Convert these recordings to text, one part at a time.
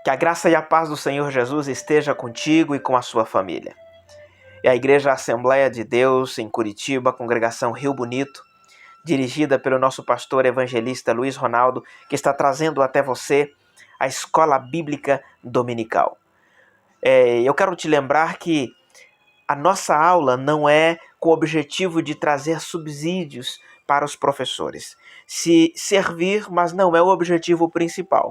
Que a graça e a paz do Senhor Jesus esteja contigo e com a sua família. É a Igreja Assembleia de Deus em Curitiba, congregação Rio Bonito, dirigida pelo nosso pastor evangelista Luiz Ronaldo, que está trazendo até você a Escola Bíblica Dominical. Eu quero te lembrar que a nossa aula não é com o objetivo de trazer subsídios para os professores. Se servir, mas não é o objetivo principal.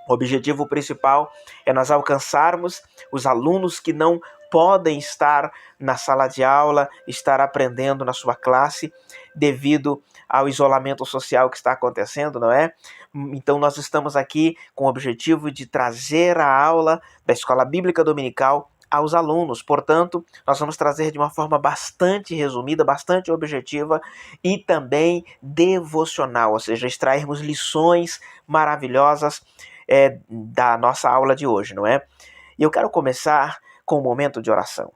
O objetivo principal é nós alcançarmos os alunos que não podem estar na sala de aula, estar aprendendo na sua classe, devido ao isolamento social que está acontecendo, não é? Então nós estamos aqui com o objetivo de trazer a aula da Escola Bíblica Dominical aos alunos. Portanto, nós vamos trazer de uma forma bastante resumida, bastante objetiva e também devocional, ou seja, extrairmos lições maravilhosas da nossa aula de hoje, não é? E eu quero começar com um momento de oração.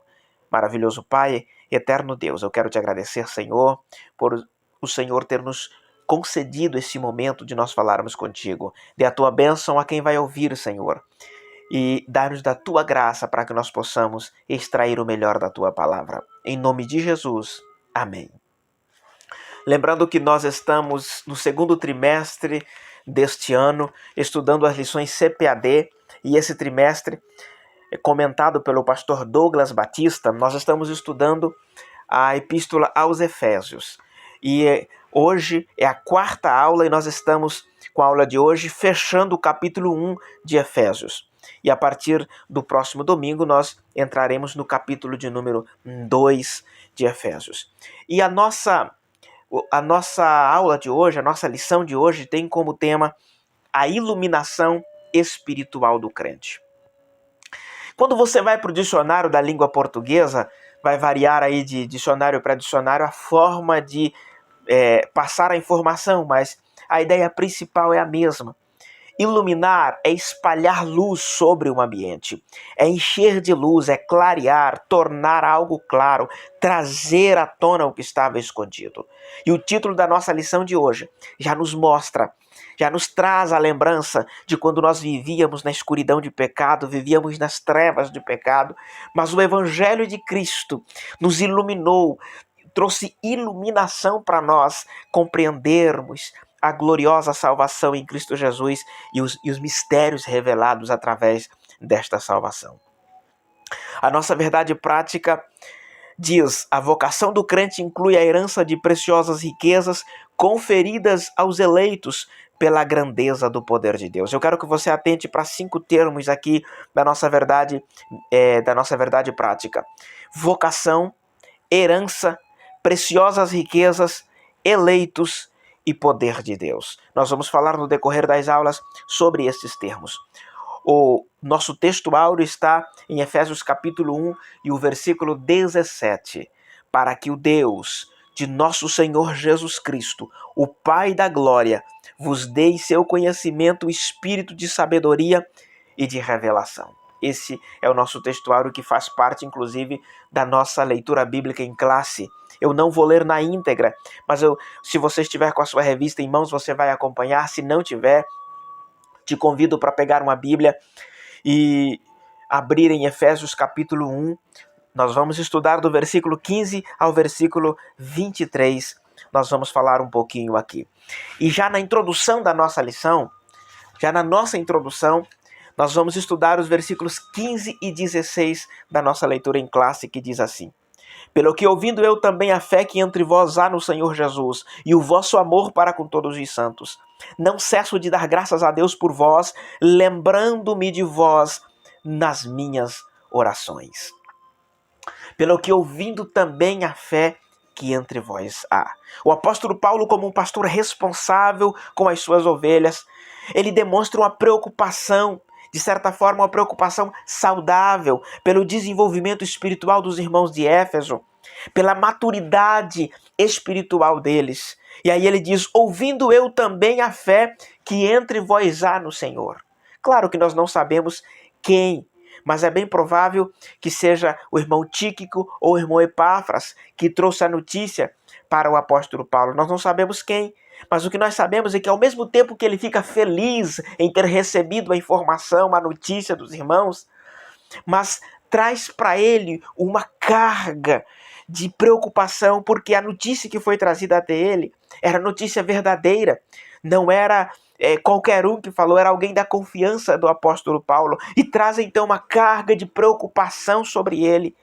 Maravilhoso Pai, eterno Deus, eu quero te agradecer, Senhor, por o Senhor ter nos concedido esse momento de nós falarmos contigo. Dê a tua bênção a quem vai ouvir, Senhor, e dá-nos da tua graça para que nós possamos extrair o melhor da tua palavra. Em nome de Jesus, amém. Lembrando que nós estamos no segundo trimestre deste ano, estudando as lições CPAD, e esse trimestre, comentado pelo pastor Douglas Batista, nós estamos estudando a Epístola aos Efésios. E hoje é a quarta aula e nós estamos com a aula de hoje fechando o capítulo 1 de Efésios. E a partir do próximo domingo nós entraremos no capítulo de número 2 de Efésios. E a nossa aula de hoje, a nossa lição de hoje tem como tema a iluminação espiritual do crente. Quando você vai para o dicionário da língua portuguesa, vai variar aí de dicionário para dicionário a forma de passar a informação, mas a ideia principal é a mesma. Iluminar é espalhar luz sobre um ambiente, é encher de luz, é clarear, tornar algo claro, trazer à tona o que estava escondido. E o título da nossa lição de hoje já nos mostra, já nos traz a lembrança de quando nós vivíamos na escuridão de pecado, vivíamos nas trevas de pecado, mas o Evangelho de Cristo nos iluminou, trouxe iluminação para nós compreendermos a gloriosa salvação em Cristo Jesus e os mistérios revelados através desta salvação. A nossa verdade prática diz: a vocação do crente inclui a herança de preciosas riquezas conferidas aos eleitos pela grandeza do poder de Deus. Eu quero que você atente para 5 termos aqui da nossa verdade prática: vocação, herança, preciosas riquezas, eleitos e poder de Deus. Nós vamos falar no decorrer das aulas sobre esses termos. O nosso texto áureo está em Efésios capítulo 1 e o versículo 17. Para que o Deus de nosso Senhor Jesus Cristo, o Pai da glória, vos dê em seu conhecimento o espírito de sabedoria e de revelação. Esse é o nosso texto áureo que faz parte, inclusive, da nossa leitura bíblica em classe. Eu não vou ler na íntegra, mas se você estiver com a sua revista em mãos, você vai acompanhar. Se não tiver, te convido para pegar uma Bíblia e abrir em Efésios capítulo 1. Nós vamos estudar do versículo 15 ao versículo 23. Nós vamos falar um pouquinho aqui. E já na introdução da nossa lição, nós vamos estudar os versículos 15 e 16 da nossa leitura em classe, que diz assim: pelo que ouvindo eu também a fé que entre vós há no Senhor Jesus, e o vosso amor para com todos os santos, não cesso de dar graças a Deus por vós, lembrando-me de vós nas minhas orações. Pelo que ouvindo também a fé que entre vós há. O apóstolo Paulo, como um pastor responsável com as suas ovelhas, ele demonstra uma preocupação, de certa forma uma preocupação saudável pelo desenvolvimento espiritual dos irmãos de Éfeso, pela maturidade espiritual deles. E aí ele diz: ouvindo eu também a fé que entre vós há no Senhor. Claro que nós não sabemos quem, mas é bem provável que seja o irmão Tíquico ou o irmão Epáfras que trouxe a notícia para o apóstolo Paulo. Nós não sabemos quem, Mas o que nós sabemos é que ao mesmo tempo que ele fica feliz em ter recebido a informação, a notícia dos irmãos, mas traz para ele uma carga de preocupação, porque a notícia que foi trazida até ele era notícia verdadeira, não era qualquer um que falou, era alguém da confiança do apóstolo Paulo, e traz então uma carga de preocupação sobre ele.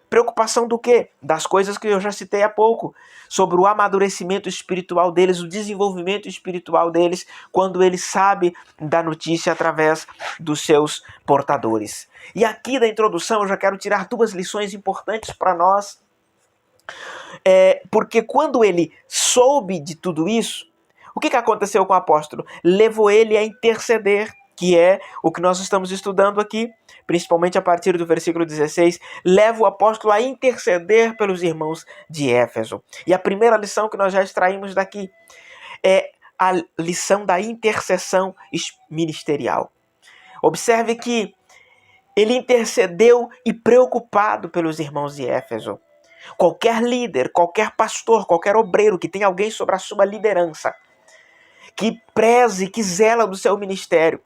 Preocupação do quê? Das coisas que eu já citei há pouco, sobre o amadurecimento espiritual deles, o desenvolvimento espiritual deles, quando ele sabe da notícia através dos seus portadores. E aqui da introdução eu já quero tirar duas lições importantes para nós, porque quando ele soube de tudo isso, o que aconteceu com o apóstolo? Levou ele a interceder, que é o que nós estamos estudando aqui, principalmente a partir do versículo 16, leva o apóstolo a interceder pelos irmãos de Éfeso. E a primeira lição que nós já extraímos daqui é a lição da intercessão ministerial. Observe que ele intercedeu e preocupado pelos irmãos de Éfeso. Qualquer líder, qualquer pastor, qualquer obreiro que tenha alguém sobre a sua liderança, que preze, que zela do seu ministério,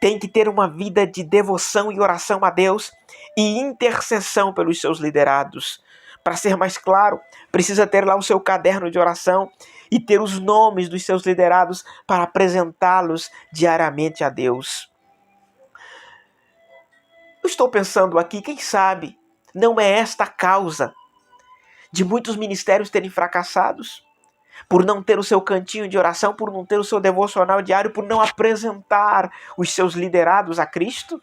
tem que ter uma vida de devoção e oração a Deus e intercessão pelos seus liderados. Para ser mais claro, precisa ter lá o seu caderno de oração e ter os nomes dos seus liderados para apresentá-los diariamente a Deus. Eu estou pensando aqui, quem sabe, não é esta a causa de muitos ministérios terem fracassados? Por não ter o seu cantinho de oração, por não ter o seu devocional diário, por não apresentar os seus liderados a Cristo?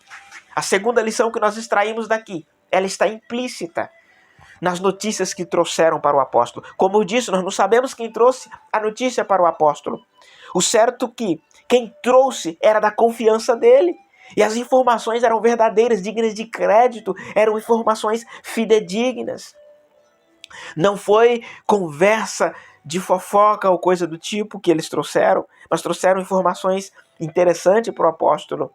A segunda lição que nós extraímos daqui, ela está implícita nas notícias que trouxeram para o apóstolo. Como eu disse, nós não sabemos quem trouxe a notícia para o apóstolo. O certo é que quem trouxe era da confiança dele. E as informações eram verdadeiras, dignas de crédito, eram informações fidedignas. Não foi conversa de fofoca ou coisa do tipo que eles trouxeram, mas trouxeram informações interessantes para o apóstolo.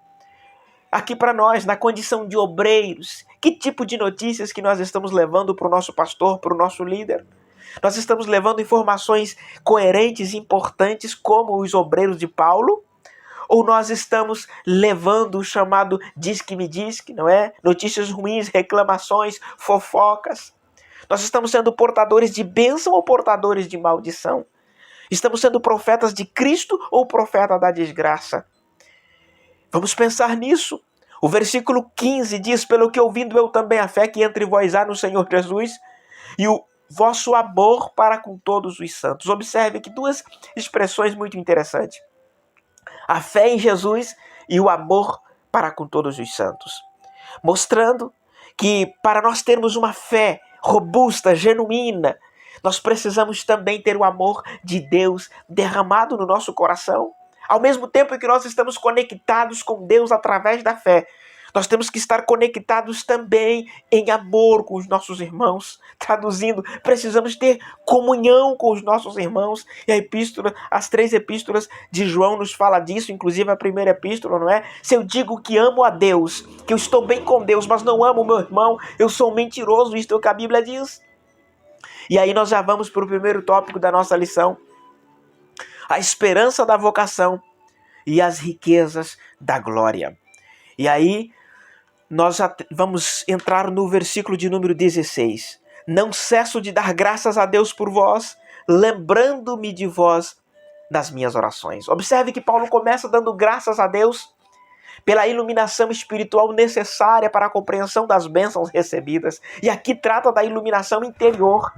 Aqui para nós, na condição de obreiros, que tipo de notícias que nós estamos levando para o nosso pastor, para o nosso líder? Nós estamos levando informações coerentes e importantes como os obreiros de Paulo? Ou nós estamos levando o chamado diz que me diz que, não é? Notícias ruins, reclamações, fofocas. Nós estamos sendo portadores de bênção ou portadores de maldição? Estamos sendo profetas de Cristo ou profeta da desgraça? Vamos pensar nisso. O versículo 15 diz, pelo que ouvindo eu também a fé que entre vós há no Senhor Jesus e o vosso amor para com todos os santos. Observe aqui duas expressões muito interessantes. A fé em Jesus e o amor para com todos os santos. Mostrando que para nós termos uma fé robusta, genuína, nós precisamos também ter o amor de Deus derramado no nosso coração. Ao mesmo tempo que nós estamos conectados com Deus através da fé, nós temos que estar conectados também em amor com os nossos irmãos. Traduzindo, precisamos ter comunhão com os nossos irmãos. E a epístola, as 3 epístolas de João nos fala disso, inclusive a primeira epístola, não é? Se eu digo que amo a Deus, que eu estou bem com Deus, mas não amo o meu irmão, eu sou um mentiroso, isto é o que a Bíblia diz. E aí nós já vamos para o primeiro tópico da nossa lição. A esperança da vocação e as riquezas da glória. E aí nós já vamos entrar no versículo de número 16. Não cesso de dar graças a Deus por vós, lembrando-me de vós nas minhas orações. Observe que Paulo começa dando graças a Deus pela iluminação espiritual necessária para a compreensão das bênçãos recebidas. E aqui trata da iluminação interior.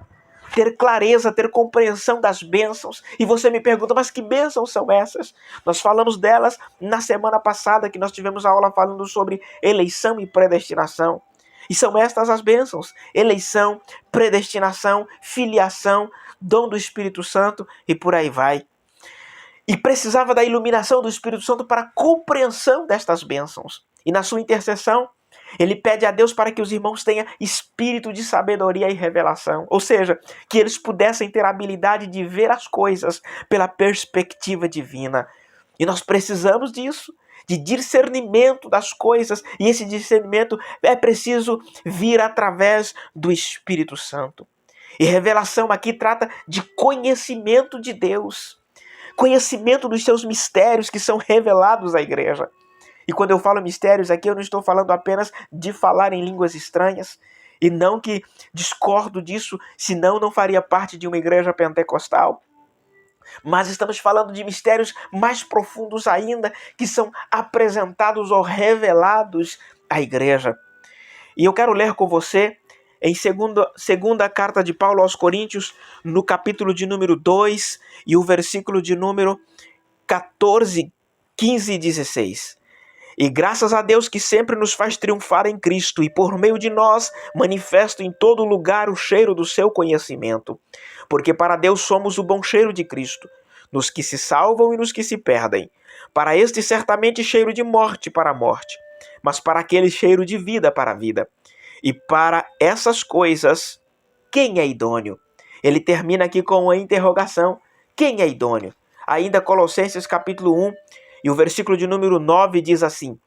Ter clareza, ter compreensão das bênçãos. E você me pergunta, mas que bênçãos são essas? Nós falamos delas na semana passada, que nós tivemos a aula falando sobre eleição e predestinação. E são estas as bênçãos: eleição, predestinação, filiação, dom do Espírito Santo e por aí vai. E precisava da iluminação do Espírito Santo para a compreensão destas bênçãos. E na sua intercessão, ele pede a Deus para que os irmãos tenham espírito de sabedoria e revelação. Ou seja, que eles pudessem ter a habilidade de ver as coisas pela perspectiva divina. E nós precisamos disso, de discernimento das coisas. E esse discernimento é preciso vir através do Espírito Santo. E revelação aqui trata de conhecimento de Deus. conhecimento dos seus mistérios que são revelados à igreja. E quando eu falo mistérios aqui, eu não estou falando apenas de falar em línguas estranhas, e não que discordo disso, senão não faria parte de uma igreja pentecostal. Mas estamos falando de mistérios mais profundos ainda, que são apresentados ou revelados à igreja. E eu quero ler com você em segunda carta de Paulo aos Coríntios, no capítulo de número 2, e o versículo de número 14, 15 e 16. E graças a Deus que sempre nos faz triunfar em Cristo, e por meio de nós manifesta em todo lugar o cheiro do seu conhecimento. Porque para Deus somos o bom cheiro de Cristo, nos que se salvam e nos que se perdem. Para este certamente cheiro de morte para a morte, mas para aquele cheiro de vida para a vida. E para essas coisas, quem é idôneo? Ele termina aqui com uma interrogação. Quem é idôneo? Ainda Colossenses capítulo 1, e o versículo de número 9 diz assim: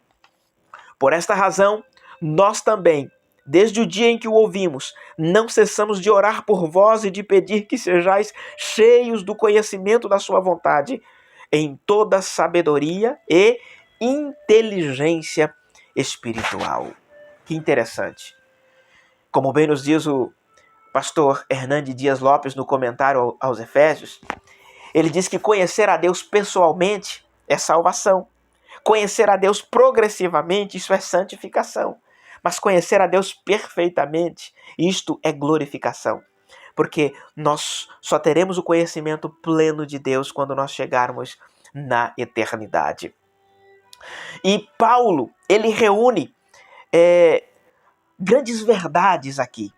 Por esta razão, nós também, desde o dia em que o ouvimos, não cessamos de orar por vós e de pedir que sejais cheios do conhecimento da sua vontade, em toda sabedoria e inteligência espiritual. Que interessante. Como bem nos diz o pastor Hernande Dias Lopes no comentário aos Efésios, ele diz que conhecer a Deus pessoalmente é salvação. Conhecer a Deus progressivamente, isso é santificação. Mas conhecer a Deus perfeitamente, isto é glorificação. Porque nós só teremos o conhecimento pleno de Deus quando nós chegarmos na eternidade. E Paulo, ele reúne grandes verdades aqui.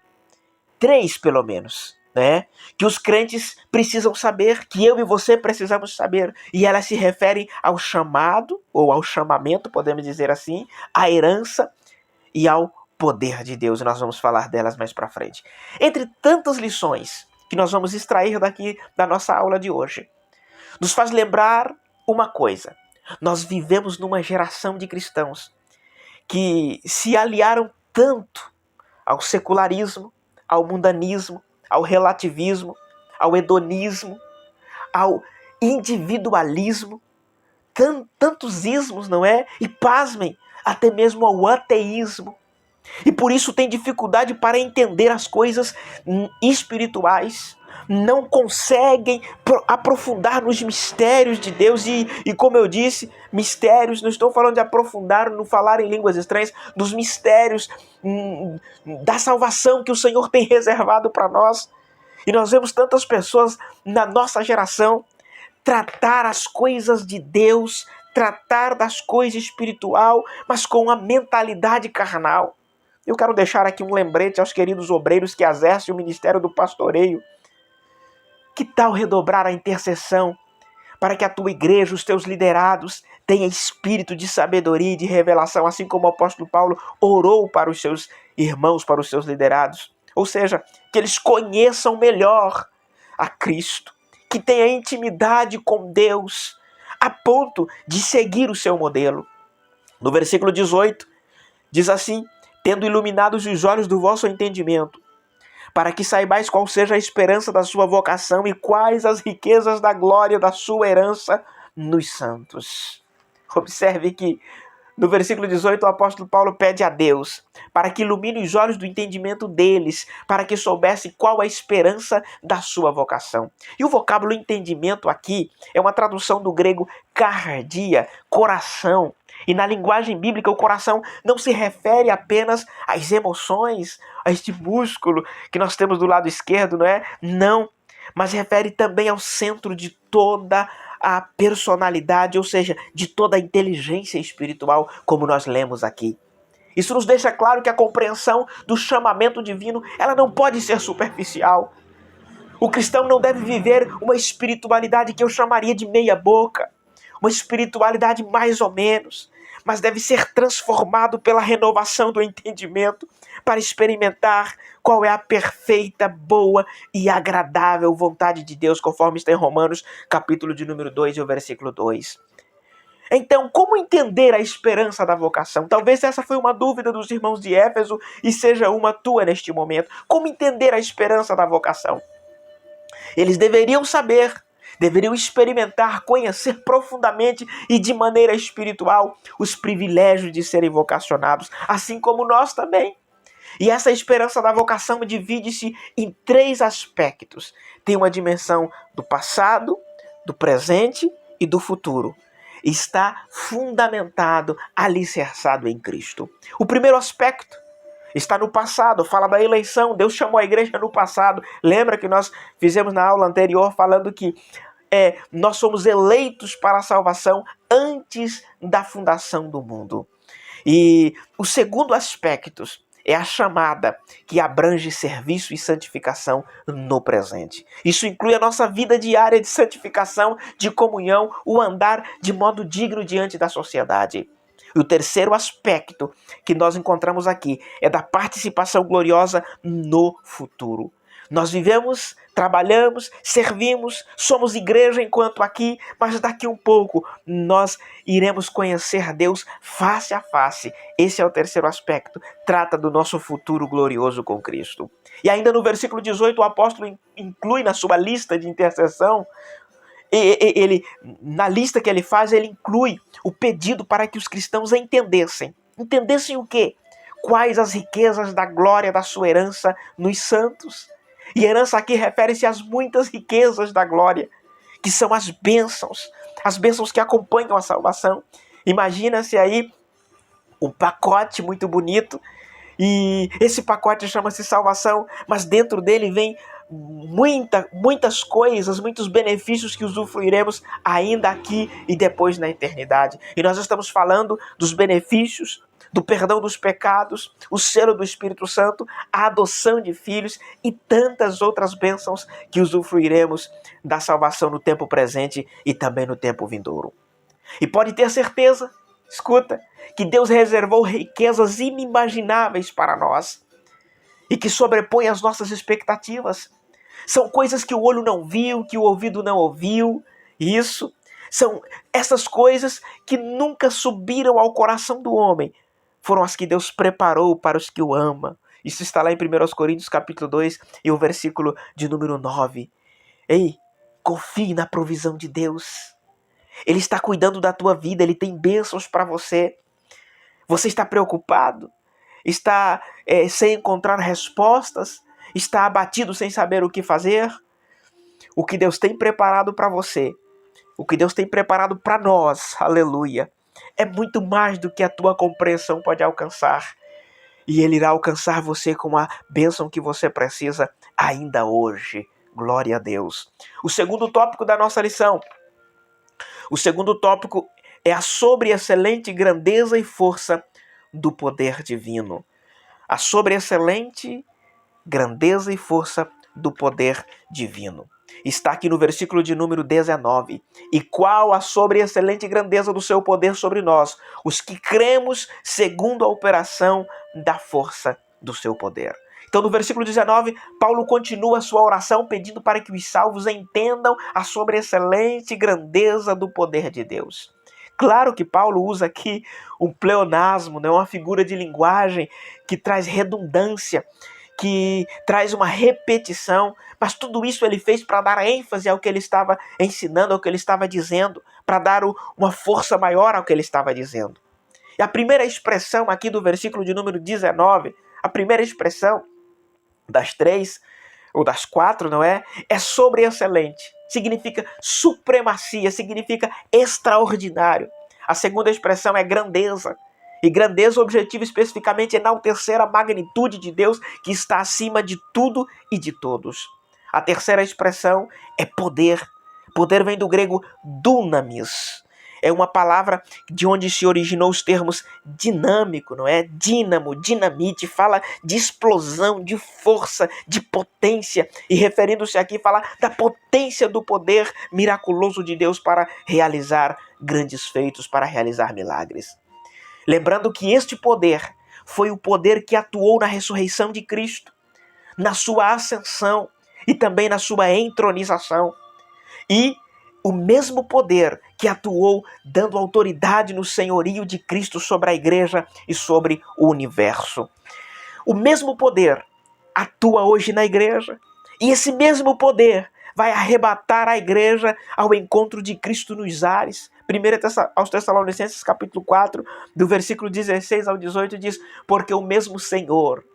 3, pelo menos, né? Que os crentes precisam saber, que eu e você precisamos saber. E elas se referem ao chamado, ou ao chamamento, podemos dizer assim, à herança e ao poder de Deus. E nós vamos falar delas mais para frente. Entre tantas lições que nós vamos extrair daqui da nossa aula de hoje, nos faz lembrar uma coisa. Nós vivemos numa geração de cristãos que se aliaram tanto ao secularismo, ao mundanismo, ao relativismo, ao hedonismo, ao individualismo, tantos ismos, não é? E pasmem, até mesmo ao ateísmo. E por isso tem dificuldade para entender as coisas espirituais, não conseguem aprofundar nos mistérios de Deus e como eu disse, mistérios, não estou falando de aprofundar, não falar em línguas estranhas, dos mistérios da salvação que o Senhor tem reservado para nós. E nós vemos tantas pessoas na nossa geração tratar as coisas de Deus, tratar das coisas espiritual, mas com uma mentalidade carnal. Eu quero deixar aqui um lembrete aos queridos obreiros que exercem o ministério do pastoreio. Que tal redobrar a intercessão para que a tua igreja, os teus liderados, tenham espírito de sabedoria e de revelação, assim como o apóstolo Paulo orou para os seus irmãos, para os seus liderados? Ou seja, que eles conheçam melhor a Cristo, que tenham intimidade com Deus, a ponto de seguir o seu modelo. No versículo 18, diz assim: tendo iluminados os olhos do vosso entendimento, para que saibais qual seja a esperança da sua vocação e quais as riquezas da glória da sua herança nos santos. Observe que no versículo 18 o apóstolo Paulo pede a Deus para que ilumine os olhos do entendimento deles, para que soubesse qual a esperança da sua vocação. E o vocábulo entendimento aqui é uma tradução do grego cardia, coração. E na linguagem bíblica, o coração não se refere apenas às emoções, a este músculo que nós temos do lado esquerdo, não é? Não, mas refere também ao centro de toda a personalidade, ou seja, de toda a inteligência espiritual, como nós lemos aqui. Isso nos deixa claro que a compreensão do chamamento divino, ela não pode ser superficial. O cristão não deve viver uma espiritualidade que eu chamaria de meia boca, uma espiritualidade mais ou menos, mas deve ser transformado pela renovação do entendimento para experimentar qual é a perfeita, boa e agradável vontade de Deus, conforme está em Romanos, capítulo de número 2 e o versículo 2. Então, como entender a esperança da vocação? Talvez essa foi uma dúvida dos irmãos de Éfeso e seja uma tua neste momento. Como entender a esperança da vocação? Eles deveriam saber deveriam experimentar, conhecer profundamente e de maneira espiritual os privilégios de serem vocacionados, assim como nós também. E essa esperança da vocação divide-se em 3 aspectos. Tem uma dimensão do passado, do presente e do futuro. Está fundamentado, alicerçado em Cristo. O primeiro aspecto está no passado, fala da eleição. Deus chamou a igreja no passado. Lembra que nós fizemos na aula anterior falando que nós somos eleitos para a salvação antes da fundação do mundo. E o segundo aspecto é a chamada, que abrange serviço e santificação no presente. Isso inclui a nossa vida diária de santificação, de comunhão, o andar de modo digno diante da sociedade. E o terceiro aspecto que nós encontramos aqui é da participação gloriosa no futuro. Nós vivemos, trabalhamos, servimos, somos igreja enquanto aqui, mas daqui um pouco nós iremos conhecer Deus face a face. Esse é o terceiro aspecto, trata do nosso futuro glorioso com Cristo. E ainda no versículo 18, o apóstolo inclui na sua lista de intercessão, na lista que ele faz, ele inclui o pedido para que os cristãos entendessem. Entendessem o quê? Quais as riquezas da glória da sua herança nos santos. E herança aqui refere-se às muitas riquezas da glória, que são as bênçãos que acompanham a salvação. Imagina-se aí um pacote muito bonito, e esse pacote chama-se salvação, mas dentro dele vem muitas coisas, muitos benefícios que usufruiremos ainda aqui e depois na eternidade. E nós estamos falando dos benefícios, do perdão dos pecados, o selo do Espírito Santo, a adoção de filhos e tantas outras bênçãos que usufruiremos da salvação no tempo presente e também no tempo vindouro. E pode ter certeza, escuta, que Deus reservou riquezas inimagináveis para nós e que sobrepõem as nossas expectativas. São coisas que o olho não viu, que o ouvido não ouviu. Isso são essas coisas que nunca subiram ao coração do homem. Foram as que Deus preparou para os que o amam. Isso está lá em 1 Coríntios capítulo 2 e o versículo de número 9. Ei, confie na provisão de Deus. Ele está cuidando da tua vida, Ele tem bênçãos para você. Você está preocupado? Está sem encontrar respostas? Está abatido sem saber o que fazer? O que Deus tem preparado para você, o que Deus tem preparado para nós, aleluia, é muito mais do que a tua compreensão pode alcançar. E Ele irá alcançar você com a bênção que você precisa ainda hoje. Glória a Deus. O segundo tópico da nossa lição. O segundo tópico é a sobreexcelente grandeza e força do poder divino. A sobreexcelente grandeza e força do poder divino. Está aqui no versículo de número 19. E qual a sobreexcelente grandeza do seu poder sobre nós, os que cremos segundo a operação da força do seu poder. Então, no versículo 19, Paulo continua a sua oração pedindo para que os salvos entendam a sobreexcelente grandeza do poder de Deus. Claro que Paulo usa aqui um pleonasmo, né? Uma figura de linguagem que traz redundância, que traz uma repetição, mas tudo isso ele fez para dar ênfase ao que ele estava ensinando, ao que ele estava dizendo, para dar uma força maior ao que ele estava dizendo. E a primeira expressão aqui do versículo de número 19, a primeira expressão das 3, ou das 4, não é? É sobreexcelente. Significa supremacia, significa extraordinário. A segunda expressão é grandeza. E grandeza, o objetivo especificamente é enaltecer a magnitude de Deus que está acima de tudo e de todos. A terceira expressão é poder. Poder vem do grego dunamis. É uma palavra de onde se originou os termos dinâmico, não é? Dínamo, dinamite, fala de explosão, de força, de potência. E referindo-se aqui, fala da potência do poder miraculoso de Deus para realizar grandes feitos, para realizar milagres. Lembrando que este poder foi o poder que atuou na ressurreição de Cristo, na sua ascensão e também na sua entronização. E o mesmo poder que atuou dando autoridade no senhorio de Cristo sobre a igreja e sobre o universo. O mesmo poder atua hoje na igreja. E esse mesmo poder vai arrebatar a igreja ao encontro de Cristo nos ares. 1 aos Tessalonicenses capítulo 4, do versículo 16 ao 18 diz: porque o mesmo Senhor,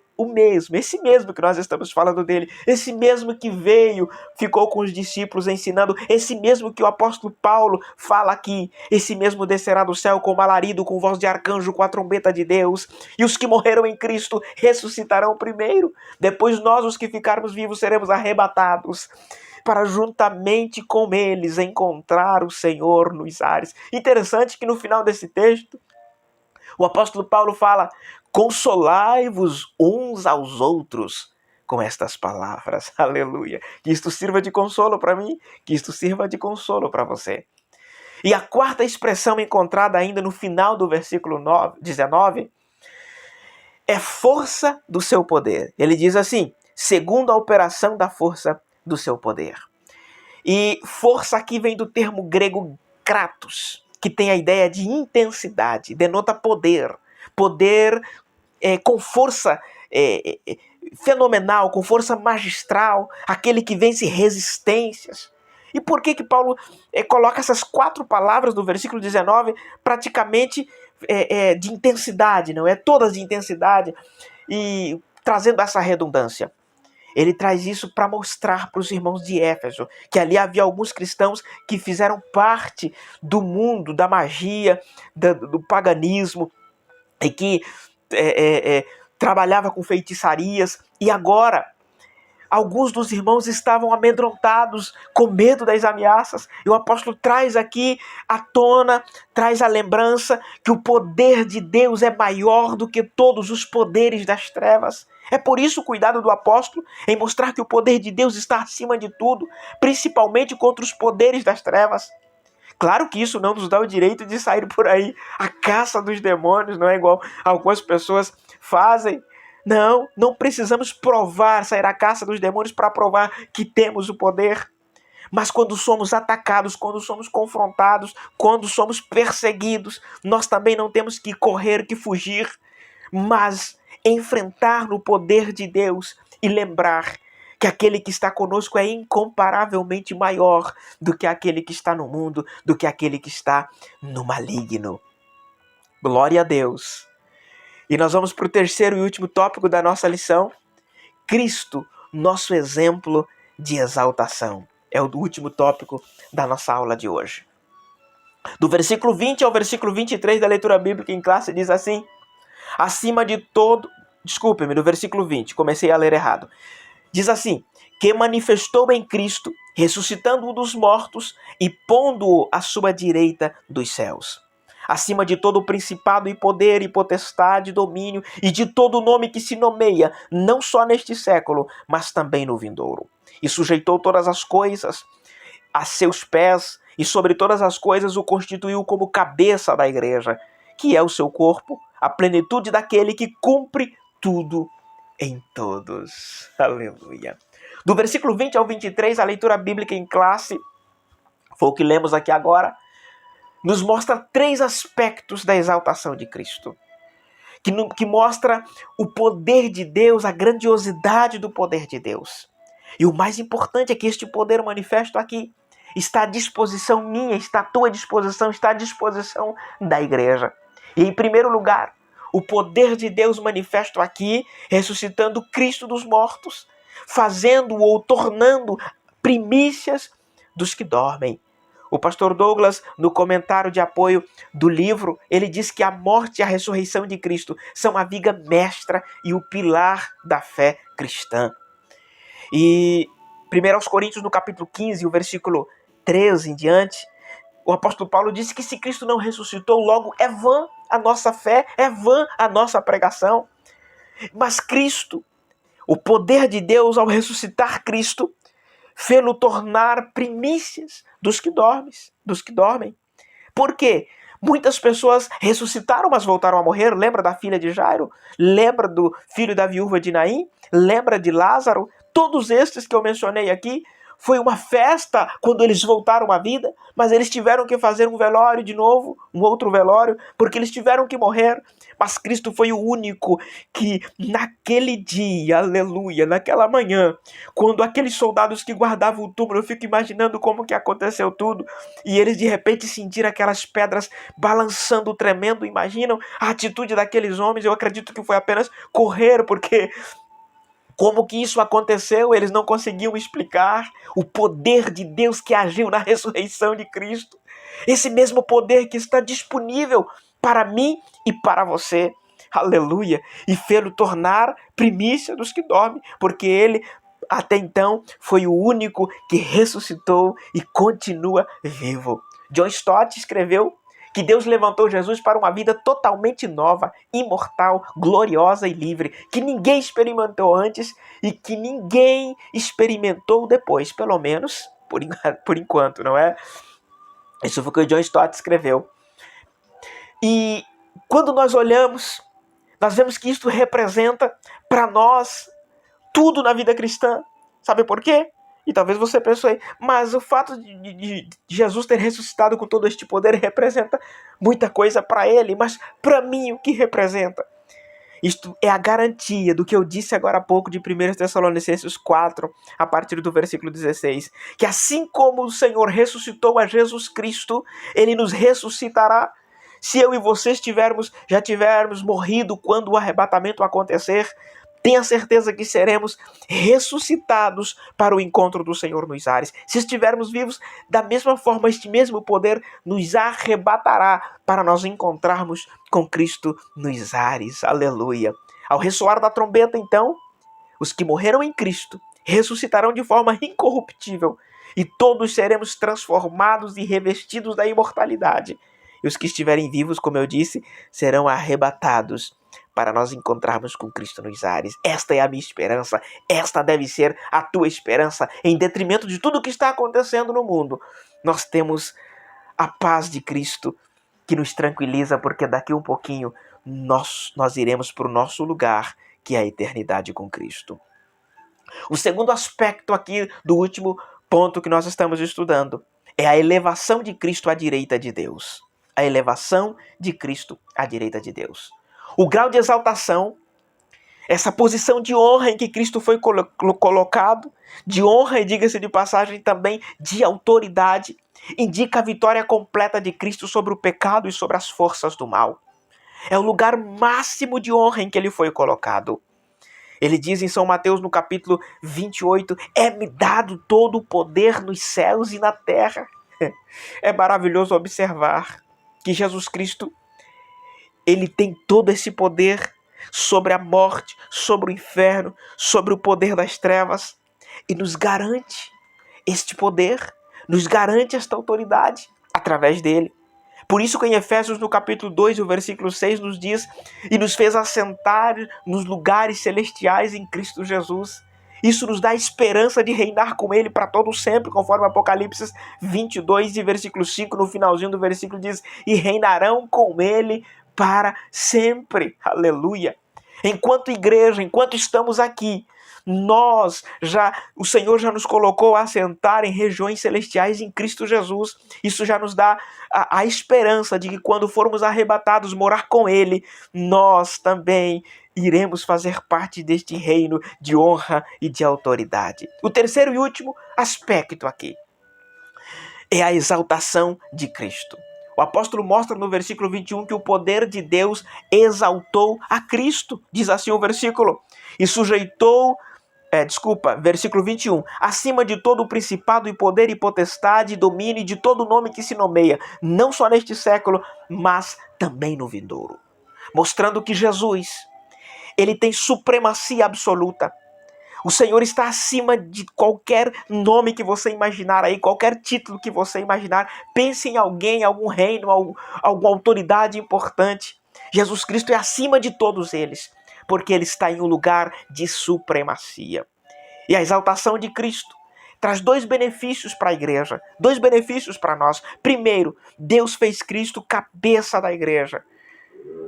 esse mesmo que nós estamos falando dele, esse mesmo que veio, ficou com os discípulos ensinando, esse mesmo que o apóstolo Paulo fala aqui, esse mesmo descerá do céu com alarido, com voz de arcanjo, com a trombeta de Deus, e os que morreram em Cristo ressuscitarão primeiro, depois nós, os que ficarmos vivos, seremos arrebatados para juntamente com eles encontrar o Senhor nos ares. Interessante que no final desse texto, o apóstolo Paulo fala: consolai-vos uns aos outros com estas palavras. Aleluia. Que isto sirva de consolo para mim, que isto sirva de consolo para você. E a quarta expressão encontrada ainda no final do versículo 19 é força do seu poder. Ele diz assim: segundo a operação da força do seu poder. E força aqui vem do termo grego kratos, que tem a ideia de intensidade, denota poder. Poder com força fenomenal, com força magistral, aquele que vence resistências. E por que Paulo coloca essas 4 palavras do versículo 19 praticamente de intensidade, não é? Todas de intensidade, e trazendo essa redundância? Ele traz isso para mostrar para os irmãos de Éfeso que ali havia alguns cristãos que fizeram parte do mundo, da magia, do paganismo, e que trabalhava com feitiçarias, e agora alguns dos irmãos estavam amedrontados, com medo das ameaças, e o apóstolo traz aqui à tona, traz a lembrança que o poder de Deus é maior do que todos os poderes das trevas. É por isso o cuidado do apóstolo em mostrar que o poder de Deus está acima de tudo, principalmente contra os poderes das trevas. Claro que isso não nos dá o direito de sair por aí à caça dos demônios, não é igual algumas pessoas fazem. Não precisamos sair à caça dos demônios para provar que temos o poder. Mas quando somos atacados, quando somos confrontados, quando somos perseguidos, nós também não temos que correr, que fugir, mas enfrentar no poder de Deus e lembrar que aquele que está conosco é incomparavelmente maior do que aquele que está no mundo, do que aquele que está no maligno. Glória a Deus. E nós vamos para o terceiro e último tópico da nossa lição. Cristo, nosso exemplo de exaltação. É o último tópico da nossa aula de hoje. Do versículo 20 ao versículo 23 da leitura bíblica em classe diz assim: acima de todo... Desculpe-me, no versículo 20, comecei a ler errado. Diz assim: que manifestou em Cristo, ressuscitando-o dos mortos e pondo-o à sua direita dos céus. Acima de todo principado e poder e potestade, domínio e de todo nome que se nomeia, não só neste século, mas também no vindouro. E sujeitou todas as coisas a seus pés, e sobre todas as coisas o constituiu como cabeça da igreja, que é o seu corpo, a plenitude daquele que cumpre tudo em todos. Aleluia. Do versículo 20 ao 23, a leitura bíblica em classe, foi o que lemos aqui agora, nos mostra 3 aspectos da exaltação de Cristo, que mostra o poder de Deus, a grandiosidade do poder de Deus. E o mais importante é que este poder manifesto aqui está à disposição minha, está à tua disposição, está à disposição da igreja. E em primeiro lugar, o poder de Deus manifesto aqui, ressuscitando Cristo dos mortos, fazendo ou tornando primícias dos que dormem. O pastor Douglas, no comentário de apoio do livro, ele diz que a morte e a ressurreição de Cristo são a viga mestra e o pilar da fé cristã. E 1 Coríntios, no capítulo 15, o versículo 13 em diante, o apóstolo Paulo disse que se Cristo não ressuscitou, logo é vã a nossa fé, é vã a nossa pregação. Mas Cristo, o poder de Deus ao ressuscitar Cristo, fê-lo tornar primícias dos que dormem. Por quê? Muitas pessoas ressuscitaram, mas voltaram a morrer. Lembra da filha de Jairo? Lembra do filho da viúva de Naim? Lembra de Lázaro? Todos estes que eu mencionei aqui foi uma festa quando eles voltaram à vida, mas eles tiveram que fazer um velório de novo, um outro velório, porque eles tiveram que morrer. Mas Cristo foi o único que naquele dia, aleluia, naquela manhã, quando aqueles soldados que guardavam o túmulo, eu fico imaginando como que aconteceu tudo, e eles de repente sentiram aquelas pedras balançando tremendo, imaginam a atitude daqueles homens. Eu acredito que foi apenas correr, porque como que isso aconteceu, eles não conseguiam explicar. O poder de Deus que agiu na ressurreição de Cristo. Esse mesmo poder que está disponível para mim e para você. Aleluia. E fê-lo tornar primícia dos que dormem. Porque ele, até então, foi o único que ressuscitou e continua vivo. John Stott escreveu que Deus levantou Jesus para uma vida totalmente nova, imortal, gloriosa e livre, que ninguém experimentou antes e que ninguém experimentou depois, pelo menos por enquanto, não é? Isso foi o que o John Stott escreveu. E quando nós olhamos, nós vemos que isto representa para nós tudo na vida cristã. Sabe por quê? E talvez você pense aí, mas o fato de Jesus ter ressuscitado com todo este poder representa muita coisa para ele, mas para mim o que representa? Isto é a garantia do que eu disse agora há pouco de 1 Tessalonicenses 4, a partir do versículo 16, que assim como o Senhor ressuscitou a Jesus Cristo, ele nos ressuscitará. Se eu e você já tivermos morrido quando o arrebatamento acontecer, tenha certeza que seremos ressuscitados para o encontro do Senhor nos ares. Se estivermos vivos, da mesma forma, este mesmo poder nos arrebatará para nós encontrarmos com Cristo nos ares. Aleluia. Ao ressoar da trombeta, então, os que morreram em Cristo ressuscitarão de forma incorruptível e todos seremos transformados e revestidos da imortalidade. E os que estiverem vivos, como eu disse, serão arrebatados para nós encontrarmos com Cristo nos ares. Esta é a minha esperança, esta deve ser a tua esperança. Em detrimento de tudo o que está acontecendo no mundo, nós temos a paz de Cristo que nos tranquiliza, porque daqui um pouquinho nós iremos para o nosso lugar, que é a eternidade com Cristo. O segundo aspecto aqui do último ponto que nós estamos estudando é a elevação de Cristo à direita de Deus. A elevação de Cristo à direita de Deus. O grau de exaltação, essa posição de honra em que Cristo foi colocado, de honra e, diga-se de passagem, também de autoridade, indica a vitória completa de Cristo sobre o pecado e sobre as forças do mal. É o lugar máximo de honra em que ele foi colocado. Ele diz em São Mateus, no capítulo 28, é-me dado todo o poder nos céus e na terra. É maravilhoso observar que Jesus Cristo, ele tem todo esse poder sobre a morte, sobre o inferno, sobre o poder das trevas, e nos garante este poder, nos garante esta autoridade através dele. Por isso que em Efésios, no capítulo 2, o versículo 6, nos diz: e nos fez assentar nos lugares celestiais em Cristo Jesus. Isso nos dá a esperança de reinar com ele para todo sempre, conforme Apocalipse 22, e versículo 5, no finalzinho do versículo diz: e reinarão com ele para sempre. Aleluia. Enquanto igreja, enquanto estamos aqui, o Senhor já nos colocou a assentar em regiões celestiais em Cristo Jesus. Isso já nos dá a esperança de que quando formos arrebatados, morar com ele, nós também iremos fazer parte deste reino de honra e de autoridade. O terceiro e último aspecto aqui é a exaltação de Cristo. O apóstolo mostra no versículo 21 que o poder de Deus exaltou a Cristo. Diz assim o versículo: e sujeitou, versículo 21, acima de todo o principado e poder e potestade e domínio e de todo nome que se nomeia, não só neste século, mas também no vindouro. Mostrando que Jesus, ele tem supremacia absoluta. O Senhor está acima de qualquer nome que você imaginar aí, qualquer título que você imaginar. Pense em alguém, algum reino, alguma autoridade importante. Jesus Cristo é acima de todos eles, porque ele está em um lugar de supremacia. E a exaltação de Cristo traz dois benefícios para a igreja, dois benefícios para nós. Primeiro, Deus fez Cristo cabeça da igreja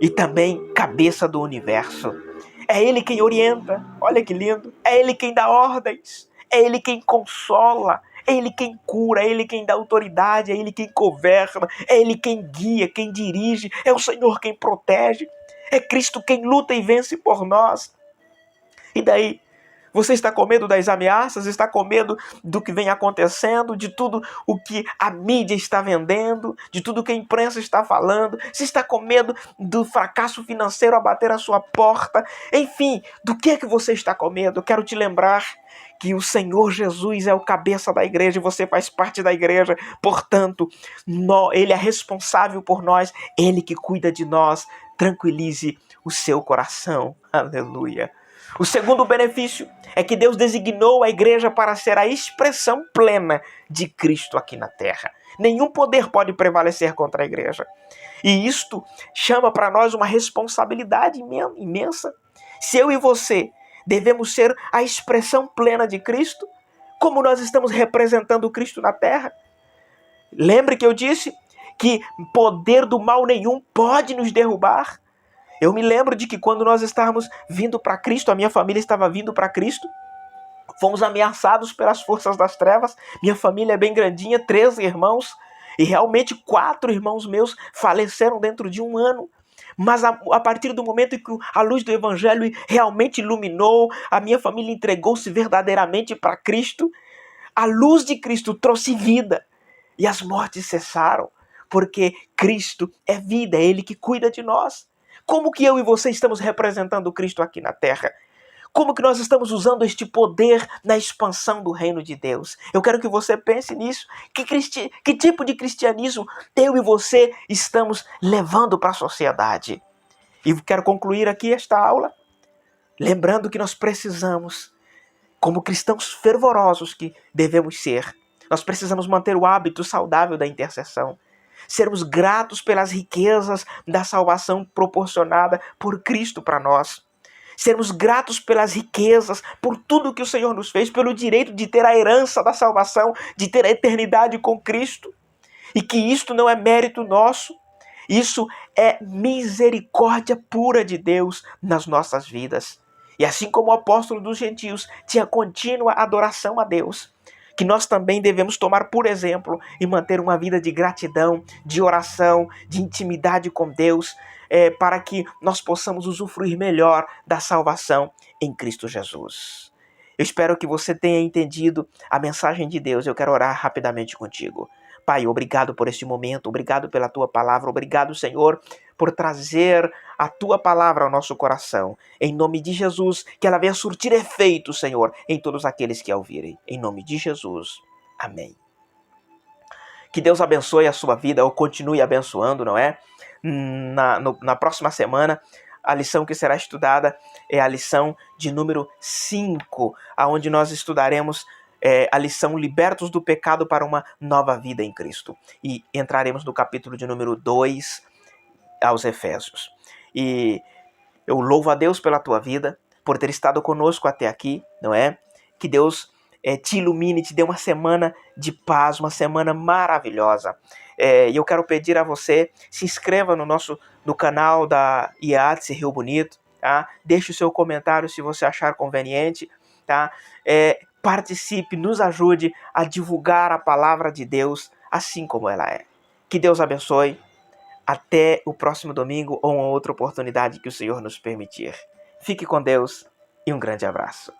e também cabeça do universo. É ele quem orienta, olha que lindo, é ele quem dá ordens, é Ele quem consola, é Ele quem cura, é Ele quem dá autoridade, é Ele quem governa, é Ele quem guia, quem dirige, é o Senhor quem protege, é Cristo quem luta e vence por nós. E daí? Você está com medo das ameaças? Está com medo do que vem acontecendo? De tudo o que a mídia está vendendo? De tudo o que a imprensa está falando? Você está com medo do fracasso financeiro a bater à sua porta? Enfim, do que é que você está com medo? Eu quero te lembrar que o Senhor Jesus é o cabeça da igreja e você faz parte da igreja. Portanto, Ele é responsável por nós. Ele que cuida de nós. Tranquilize o seu coração. Aleluia. O segundo benefício é que Deus designou a igreja para ser a expressão plena de Cristo aqui na terra. Nenhum poder pode prevalecer contra a igreja. E isto chama para nós uma responsabilidade imensa. Se eu e você devemos ser a expressão plena de Cristo, como nós estamos representando Cristo na terra? Lembre que eu disse que poder do mal nenhum pode nos derrubar. Eu me lembro de que quando nós estávamos vindo para Cristo, a minha família estava vindo para Cristo, fomos ameaçados pelas forças das trevas. Minha família é bem grandinha, 13 irmãos, e realmente 4 irmãos meus faleceram dentro de um ano. Mas a partir do momento em que a luz do Evangelho realmente iluminou, a minha família entregou-se verdadeiramente para Cristo, a luz de Cristo trouxe vida, e as mortes cessaram, porque Cristo é vida, é Ele que cuida de nós. Como que eu e você estamos representando Cristo aqui na terra? Como que nós estamos usando este poder na expansão do reino de Deus? Eu quero que você pense nisso. Que tipo de cristianismo eu e você estamos levando para a sociedade? E quero concluir aqui esta aula lembrando que nós precisamos, como cristãos fervorosos que devemos ser, nós precisamos manter o hábito saudável da intercessão. Sermos gratos pelas riquezas da salvação proporcionada por Cristo para nós. Sermos gratos pelas riquezas, por tudo que o Senhor nos fez, pelo direito de ter a herança da salvação, de ter a eternidade com Cristo. E que isto não é mérito nosso, isso é misericórdia pura de Deus nas nossas vidas. E assim como o apóstolo dos gentios tinha contínua adoração a Deus, que nós também devemos tomar por exemplo e manter uma vida de gratidão, de oração, de intimidade com Deus, para que nós possamos usufruir melhor da salvação em Cristo Jesus. Eu espero que você tenha entendido a mensagem de Deus. Eu quero orar rapidamente contigo. Pai, obrigado por este momento, obrigado pela Tua palavra, obrigado, Senhor, por trazer a Tua palavra ao nosso coração. Em nome de Jesus, que ela venha surtir efeito, Senhor, em todos aqueles que a ouvirem. Em nome de Jesus. Amém. Que Deus abençoe a sua vida, ou continue abençoando, não é? Na próxima semana, a lição que será estudada é a lição de número 5, onde nós estudaremos a lição Libertos do Pecado para uma Nova Vida em Cristo. E entraremos no capítulo de número 2 aos Efésios. E eu louvo a Deus pela tua vida, por ter estado conosco até aqui, não é? Que Deus te ilumine, te dê uma semana de paz, uma semana maravilhosa. E eu quero pedir a você, se inscreva no canal da IATSE Rio Bonito, tá? Deixe o seu comentário se você achar conveniente, tá? Participe, nos ajude a divulgar a palavra de Deus assim como ela é. Que Deus abençoe. Até o próximo domingo ou uma outra oportunidade que o Senhor nos permitir. Fique com Deus e um grande abraço.